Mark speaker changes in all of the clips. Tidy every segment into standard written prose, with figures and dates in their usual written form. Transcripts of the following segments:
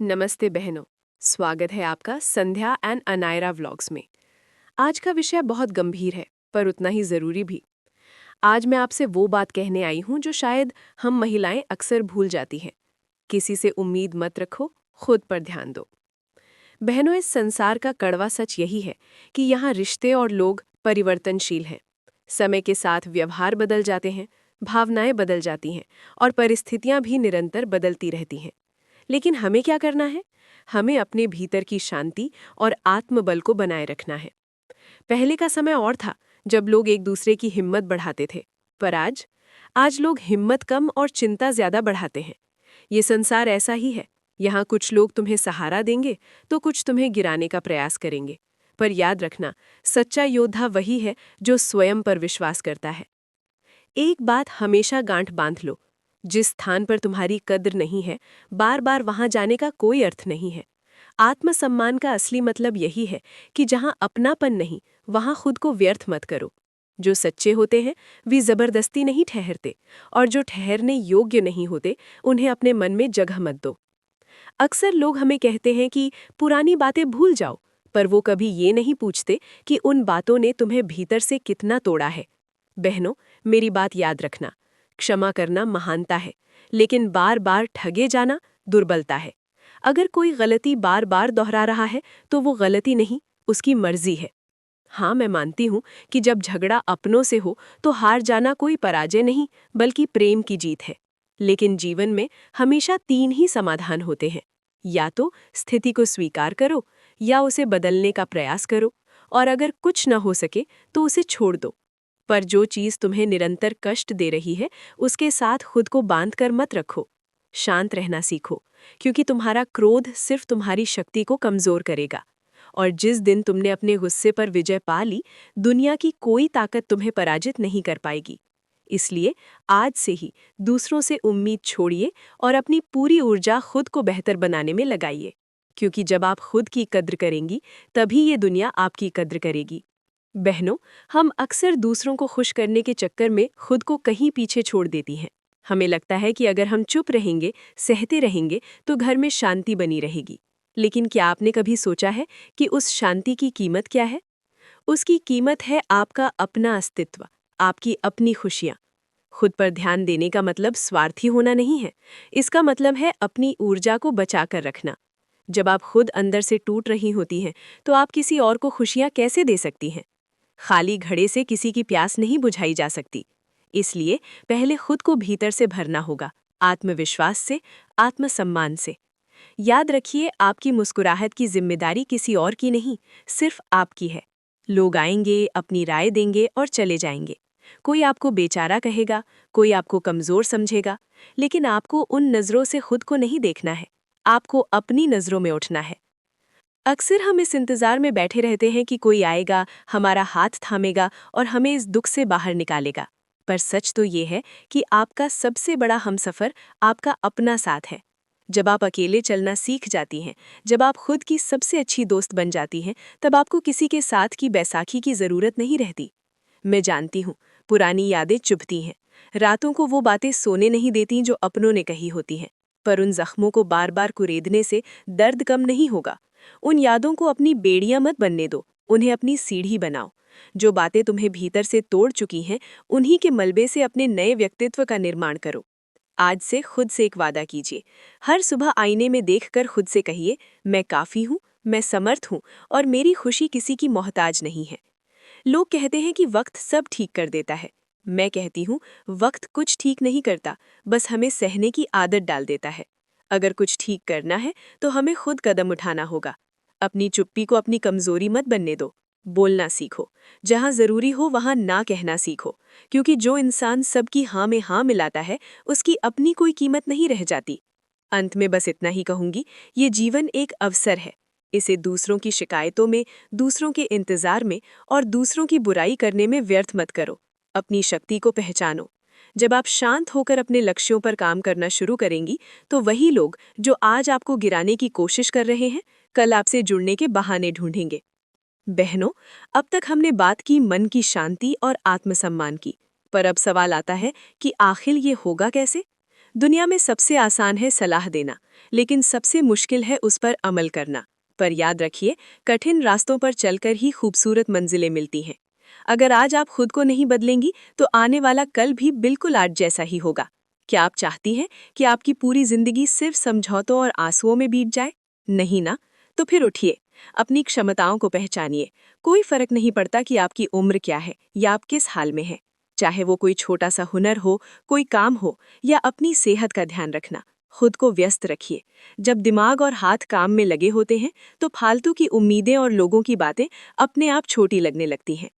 Speaker 1: नमस्ते बहनों। स्वागत है आपका संध्या एंड अनायरा व्लॉग्स में। आज का विषय बहुत गंभीर है पर उतना ही ज़रूरी भी। आज मैं आपसे वो बात कहने आई हूँ जो शायद हम महिलाएं अक्सर भूल जाती हैं। किसी से उम्मीद मत रखो, खुद पर ध्यान दो। बहनों, इस संसार का कड़वा सच यही है कि यहाँ रिश्ते और लोग परिवर्तनशील हैं। समय के साथ व्यवहार बदल जाते हैं, भावनाएं बदल जाती हैं और परिस्थितियां भी निरंतर बदलती रहती हैं। लेकिन हमें क्या करना है? हमें अपने भीतर की शांति और आत्मबल को बनाए रखना है। पहले का समय और था जब लोग एक दूसरे की हिम्मत बढ़ाते थे, पर आज लोग हिम्मत कम और चिंता ज्यादा बढ़ाते हैं। ये संसार ऐसा ही है। यहाँ कुछ लोग तुम्हें सहारा देंगे तो कुछ तुम्हें गिराने का प्रयास करेंगे। पर याद रखना, सच्चा योद्धा वही है जो स्वयं पर विश्वास करता है। एक बात हमेशा गांठ बांध लो, जिस स्थान पर तुम्हारी कद्र नहीं है, बार बार वहां जाने का कोई अर्थ नहीं है। आत्मसम्मान का असली मतलब यही है कि जहां अपनापन नहीं, वहां खुद को व्यर्थ मत करो। जो सच्चे होते हैं वे जबरदस्ती नहीं ठहरते, और जो ठहरने योग्य नहीं होते उन्हें अपने मन में जगह मत दो। अक्सर लोग हमें कहते हैं कि पुरानी बातें भूल जाओ, पर वो कभी ये नहीं पूछते कि उन बातों ने तुम्हें भीतर से कितना तोड़ा है। बहनों, मेरी बात याद रखना, क्षमा करना महानता है, लेकिन बार बार ठगे जाना दुर्बलता है। अगर कोई गलती बार बार दोहरा रहा है तो वो गलती नहीं, उसकी मर्जी है। हाँ, मैं मानती हूँ कि जब झगड़ा अपनों से हो तो हार जाना कोई पराजय नहीं, बल्कि प्रेम की जीत है। लेकिन जीवन में हमेशा तीन ही समाधान होते हैं। या तो स्थिति को स्वीकार करो, या उसे बदलने का प्रयास करो, और अगर कुछ न हो सके तो उसे छोड़ दो। पर जो चीज़ तुम्हें निरंतर कष्ट दे रही है, उसके साथ खुद को बांध कर मत रखो। शांत रहना सीखो, क्योंकि तुम्हारा क्रोध सिर्फ तुम्हारी शक्ति को कमज़ोर करेगा। और जिस दिन तुमने अपने गुस्से पर विजय पा ली, दुनिया की कोई ताकत तुम्हें पराजित नहीं कर पाएगी। इसलिए आज से ही दूसरों से उम्मीद छोड़िए और अपनी पूरी ऊर्जा खुद को बेहतर बनाने में लगाइए। क्योंकि जब आप खुद की कद्र करेंगी, तभी ये दुनिया आपकी कद्र करेगी। बहनों, हम अक्सर दूसरों को खुश करने के चक्कर में खुद को कहीं पीछे छोड़ देती हैं। हमें लगता है कि अगर हम चुप रहेंगे, सहते रहेंगे, तो घर में शांति बनी रहेगी। लेकिन क्या आपने कभी सोचा है कि उस शांति की कीमत क्या है? उसकी कीमत है आपका अपना अस्तित्व, आपकी अपनी खुशियाँ। खुद पर ध्यान देने का मतलब स्वार्थी होना नहीं है। इसका मतलब है अपनी ऊर्जा को बचा कर रखना। जब आप खुद अंदर से टूट रही होती हैं, तो आप किसी और को खुशियाँ कैसे दे सकती हैं? खाली घड़े से किसी की प्यास नहीं बुझाई जा सकती। इसलिए पहले खुद को भीतर से भरना होगा, आत्मविश्वास से, आत्मसम्मान से। याद रखिए, आपकी मुस्कुराहट की जिम्मेदारी किसी और की नहीं, सिर्फ आपकी है। लोग आएंगे, अपनी राय देंगे और चले जाएंगे। कोई आपको बेचारा कहेगा, कोई आपको कमजोर समझेगा, लेकिन आपको उन नज़रों से खुद को नहीं देखना है। आपको अपनी नज़रों में उठना है। अक्सर हम इस इंतज़ार में बैठे रहते हैं कि कोई आएगा, हमारा हाथ थामेगा और हमें इस दुख से बाहर निकालेगा। पर सच तो ये है कि आपका सबसे बड़ा हमसफ़र आपका अपना साथ है। जब आप अकेले चलना सीख जाती हैं, जब आप खुद की सबसे अच्छी दोस्त बन जाती हैं, तब आपको किसी के साथ की बैसाखी की ज़रूरत नहीं रहती। मैं जानती हूँ, पुरानी यादें चुभती हैं। रातों को वो बातें सोने नहीं देती जो अपनों ने कही होती हैं। पर उन जख्मों को बार बार कुरेदने से दर्द कम नहीं होगा। उन यादों को अपनी बेड़ियां मत बनने दो, उन्हें अपनी सीढ़ी बनाओ। जो बातें तुम्हें भीतर से तोड़ चुकी हैं, उन्हीं के मलबे से अपने नए व्यक्तित्व का निर्माण करो। आज से खुद से एक वादा कीजिए। हर सुबह आईने में देखकर खुद से कहिए, मैं काफ़ी हूँ, मैं समर्थ हूँ, और मेरी खुशी किसी की मोहताज नहीं है। लोग कहते हैं कि वक्त सब ठीक कर देता है। मैं कहती हूँ, वक्त कुछ ठीक नहीं करता, बस हमें सहने की आदत डाल देता है। अगर कुछ ठीक करना है तो हमें खुद कदम उठाना होगा। अपनी चुप्पी को अपनी कमजोरी मत बनने दो। बोलना सीखो। जहाँ जरूरी हो वहाँ ना कहना सीखो, क्योंकि जो इंसान सबकी हाँ में हाँ मिलाता है, उसकी अपनी कोई कीमत नहीं रह जाती। अंत में बस इतना ही कहूंगी, ये जीवन एक अवसर है। इसे दूसरों की शिकायतों में, दूसरों के इंतजार में और दूसरों की बुराई करने में व्यर्थ मत करो। अपनी शक्ति को पहचानो। जब आप शांत होकर अपने लक्ष्यों पर काम करना शुरू करेंगी, तो वही लोग जो आज आपको गिराने की कोशिश कर रहे हैं, कल आपसे जुड़ने के बहाने ढूंढेंगे। बहनों, अब तक हमने बात की मन की शांति और आत्मसम्मान की, पर अब सवाल आता है कि आखिर ये होगा कैसे? दुनिया में सबसे आसान है सलाह देना, लेकिन सबसे मुश्किल है उस पर अमल करना। पर याद रखिए, कठिन रास्तों पर चलकर ही खूबसूरत मंजिलें मिलती हैं। अगर आज आप खुद को नहीं बदलेंगी, तो आने वाला कल भी बिल्कुल आज जैसा ही होगा। क्या आप चाहती हैं कि आपकी पूरी जिंदगी सिर्फ समझौतों और आंसुओं में बीत जाए? नहीं ना? तो फिर उठिए, अपनी क्षमताओं को पहचानिए। कोई फर्क नहीं पड़ता कि आपकी उम्र क्या है या आप किस हाल में हैं। चाहे वो कोई छोटा सा हुनर हो, कोई काम हो, या अपनी सेहत का ध्यान रखना, खुद को व्यस्त रखिए। जब दिमाग और हाथ काम में लगे होते हैं, तो फालतू की उम्मीदें और लोगों की बातें अपने आप छोटी लगने लगती हैं।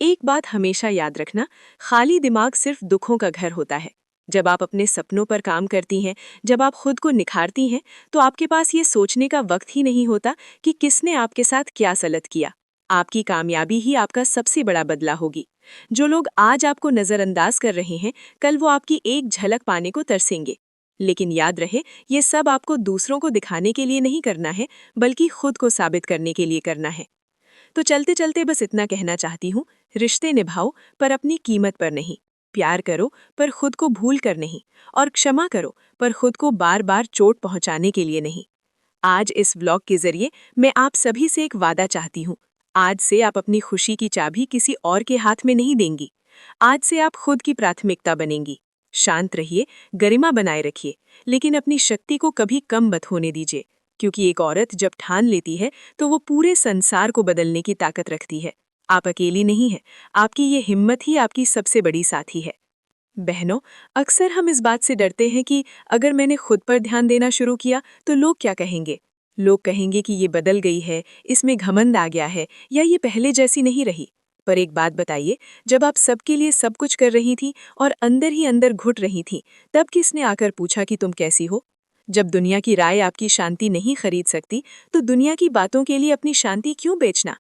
Speaker 1: एक बात हमेशा याद रखना, खाली दिमाग सिर्फ दुखों का घर होता है। जब आप अपने सपनों पर काम करती हैं, जब आप खुद को निखारती हैं, तो आपके पास ये सोचने का वक्त ही नहीं होता कि किसने आपके साथ क्या सलत किया। आपकी कामयाबी ही आपका सबसे बड़ा बदला होगी। जो लोग आज आपको नज़रअंदाज कर रहे हैं, कल वो आपकी एक झलक पाने को तरसेंगे। लेकिन याद रहे, ये सब आपको दूसरों को दिखाने के लिए नहीं करना है, बल्कि खुद को साबित करने के लिए करना है। तो चलते चलते बस इतना कहना चाहती हूँ, रिश्ते निभाओ पर अपनी कीमत पर नहीं। प्यार करो पर खुद को भूल कर नहीं। और क्षमा करो पर खुद को बार बार चोट पहुंचाने के लिए नहीं। आज इस व्लॉग के जरिए मैं आप सभी से एक वादा चाहती हूँ। आज से आप अपनी खुशी की चाबी किसी और के हाथ में नहीं देंगी। आज से आप खुद की प्राथमिकता बनेंगी। शांत रहिए, गरिमा बनाए रखिए, लेकिन अपनी शक्ति को कभी कम मत होने दीजिए। क्योंकि एक औरत जब ठान लेती है, तो वो पूरे संसार को बदलने की ताकत रखती है। आप अकेली नहीं हैं, आपकी ये हिम्मत ही आपकी सबसे बड़ी साथी है। बहनों, अक्सर हम इस बात से डरते हैं कि अगर मैंने खुद पर ध्यान देना शुरू किया तो लोग क्या कहेंगे। लोग कहेंगे कि ये बदल गई है, इसमें घमंड आ गया है, या ये पहले जैसी नहीं रही। पर एक बात बताइए, जब आप सबके लिए सब कुछ कर रही थी और अंदर ही अंदर घुट रही थी, तब किसने आकर पूछा कि तुम कैसी हो? जब दुनिया की राय आपकी शांति नहीं खरीद सकती, तो दुनिया की बातों के लिए अपनी शांति क्यों बेचना?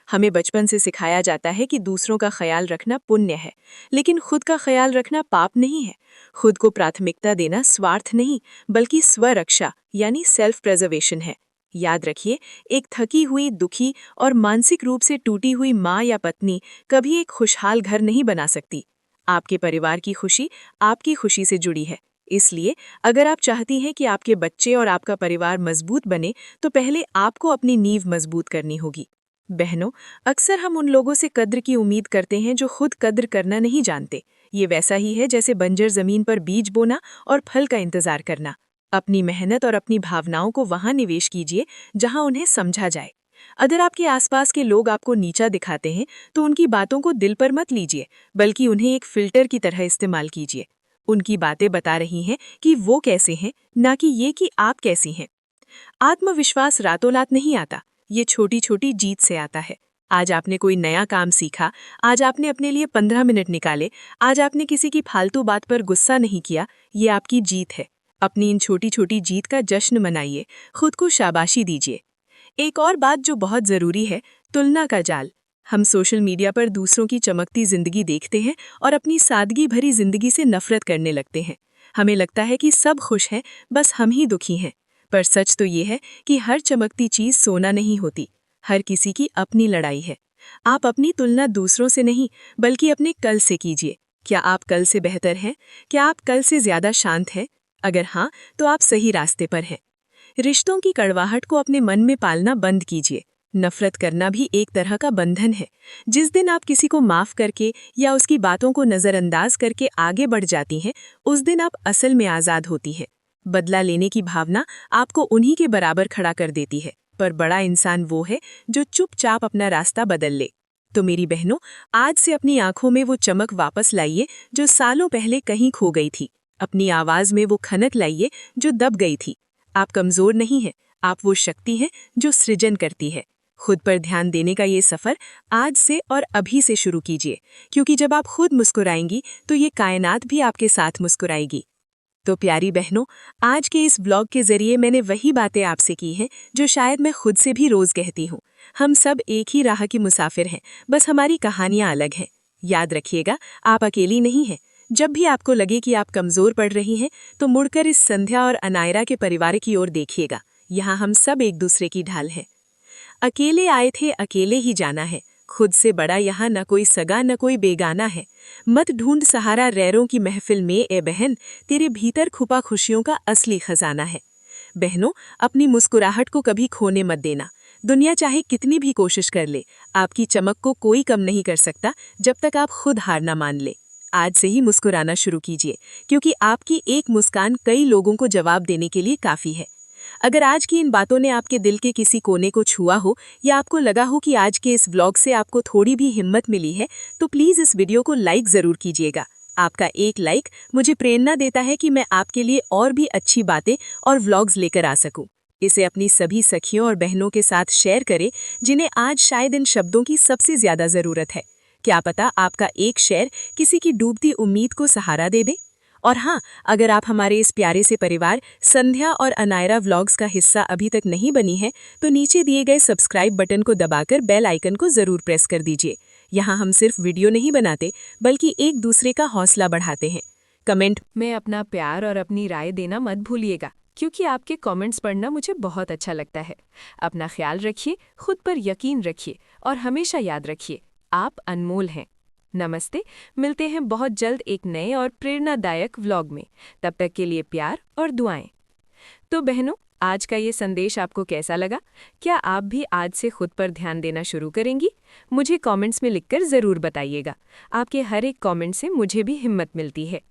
Speaker 1: हमें बचपन से सिखाया जाता है कि दूसरों का ख्याल रखना पुण्य है, लेकिन खुद का ख्याल रखना पाप नहीं है। खुद को प्राथमिकता देना स्वार्थ नहीं, बल्कि स्वरक्षा यानी सेल्फ प्रिजर्वेशन है। याद रखिए, एक थकी हुई, दुखी और मानसिक रूप से टूटी हुई माँ या पत्नी कभी एक खुशहाल घर नहीं बना सकती। आपके परिवार की खुशी आपकी खुशी से जुड़ी है। इसलिए अगर आप चाहती हैं कि आपके बच्चे और आपका परिवार मजबूत बने, तो पहले आपको अपनी नींव मजबूत करनी होगी। बहनों, अक्सर हम उन लोगों से कद्र की उम्मीद करते हैं जो खुद कद्र करना नहीं जानते। ये वैसा ही है जैसे बंजर जमीन पर बीज बोना और फल का इंतजार करना। अपनी मेहनत और अपनी भावनाओं को वहां निवेश कीजिए जहां उन्हें समझा जाए। अगर आपके आसपास के लोग आपको नीचा दिखाते हैं, तो उनकी बातों को दिल पर मत लीजिए, बल्कि उन्हें एक फिल्टर की तरह इस्तेमाल कीजिए। उनकी बातें बता रही हैं कि वो कैसे हैं, ना कि ये कि आप कैसी हैं। आत्मविश्वास रातों रात नहीं आता, ये छोटी छोटी जीत से आता है। आज आपने कोई नया काम सीखा, आज आपने अपने लिए 15 मिनट निकाले, आज आपने किसी की फालतू बात पर गुस्सा नहीं किया, ये आपकी जीत है। अपनी इन छोटी छोटी जीत का जश्न मनाइए, खुद को शाबाशी दीजिए। एक और बात जो बहुत ज़रूरी है, तुलना का जाल। हम सोशल मीडिया पर दूसरों की चमकती जिंदगी देखते हैं और अपनी सादगी भरी जिंदगी से नफरत करने लगते हैं। हमें लगता है कि सब खुश हैं, बस हम ही दुखी हैं। पर सच तो ये है कि हर चमकती चीज सोना नहीं होती। हर किसी की अपनी लड़ाई है। आप अपनी तुलना दूसरों से नहीं, बल्कि अपने कल से कीजिए। क्या आप कल से बेहतर हैं? क्या आप कल से ज्यादा शांत हैं? अगर हाँ, तो आप सही रास्ते पर हैं। रिश्तों की कड़वाहट को अपने मन में पालना बंद कीजिए। नफरत करना भी एक तरह का बंधन है। जिस दिन आप किसी को माफ करके या उसकी बातों को नजरअंदाज करके आगे बढ़ जाती हैं, उस दिन आप असल में आजाद होती हैं। बदला लेने की भावना आपको उन्हीं के बराबर खड़ा कर देती है, पर बड़ा इंसान वो है जो चुपचाप अपना रास्ता बदल ले। तो मेरी बहनों, आज से अपनी आंखों में वो चमक वापस लाइए जो सालों पहले कहीं खो गई थी। अपनी आवाज में वो खनक लाइए जो दब गई थी। आप कमजोर नहीं हैं, आप वो शक्ति हैं जो सृजन करती है। खुद पर ध्यान देने का ये सफर आज से और अभी से शुरू कीजिए, क्योंकि जब आप खुद मुस्कुराएंगी तो ये कायनात भी आपके साथ मुस्कुराएगी। तो प्यारी बहनों, आज के इस ब्लॉग के जरिए मैंने वही बातें आपसे की हैं जो शायद मैं खुद से भी रोज कहती हूँ। हम सब एक ही राह के मुसाफिर हैं, बस हमारी कहानियाँ अलग हैं। याद रखिएगा, आप अकेली नहीं हैं। जब भी आपको लगे कि आप कमजोर पड़ रही हैं, तो मुड़कर इस संध्या और अनायरा के परिवार की ओर देखिएगा। यहाँ हम सब एक दूसरे की ढाल हैं। अकेले आए थे, अकेले ही जाना है।
Speaker 2: खुद से बड़ा यहाँ न कोई सगा न कोई बेगाना है। मत ढूंढ सहारा रैरों की महफिल में, ए बहन, तेरे भीतर छुपा खुशियों का असली खजाना है। बहनों, अपनी मुस्कुराहट को कभी खोने मत देना। दुनिया चाहे कितनी भी कोशिश कर ले, आपकी चमक को कोई कम नहीं कर सकता जब तक आप खुद हार ना मान ले। आज से ही मुस्कुराना शुरू कीजिए, क्योंकि आपकी एक मुस्कान कई लोगों को जवाब देने के लिए काफी है। अगर आज की इन बातों ने आपके दिल के किसी कोने को छुआ हो या आपको लगा हो कि आज के इस व्लॉग से आपको थोड़ी भी हिम्मत मिली है, तो प्लीज़ इस वीडियो को लाइक ज़रूर कीजिएगा। आपका एक लाइक मुझे प्रेरणा देता है कि मैं आपके लिए और भी अच्छी बातें और व्लॉग्स लेकर आ सकूं। इसे अपनी सभी सखियों और बहनों के साथ शेयर करें जिन्हें आज शायद इन शब्दों की सबसे ज़्यादा ज़रूरत है। क्या पता आपका एक शेयर किसी की डूबती उम्मीद को सहारा दे दे। और हाँ, अगर आप हमारे इस प्यारे से परिवार संध्या और अनायरा व्लॉग्स का हिस्सा अभी तक नहीं बनी है, तो नीचे दिए गए सब्सक्राइब बटन को दबाकर बेल आइकन को ज़रूर प्रेस कर दीजिए। यहाँ हम सिर्फ वीडियो नहीं बनाते, बल्कि एक दूसरे का हौसला बढ़ाते हैं। कमेंट
Speaker 1: में अपना प्यार और अपनी राय देना मत भूलिएगा, क्योंकि आपके कमेंट्स पढ़ना मुझे बहुत अच्छा लगता है। अपना ख्याल रखिए, खुद पर यकीन रखिए और हमेशा याद रखिए, आप अनमोल हैं। नमस्ते, मिलते हैं बहुत जल्द एक नए और प्रेरणादायक व्लॉग में। तब तक के लिए प्यार और दुआएं। तो बहनों, आज का ये संदेश आपको कैसा लगा? क्या आप भी आज से खुद पर ध्यान देना शुरू करेंगी? मुझे कमेंट्स में लिखकर ज़रूर बताइएगा। आपके हर एक कमेंट से मुझे भी हिम्मत मिलती है।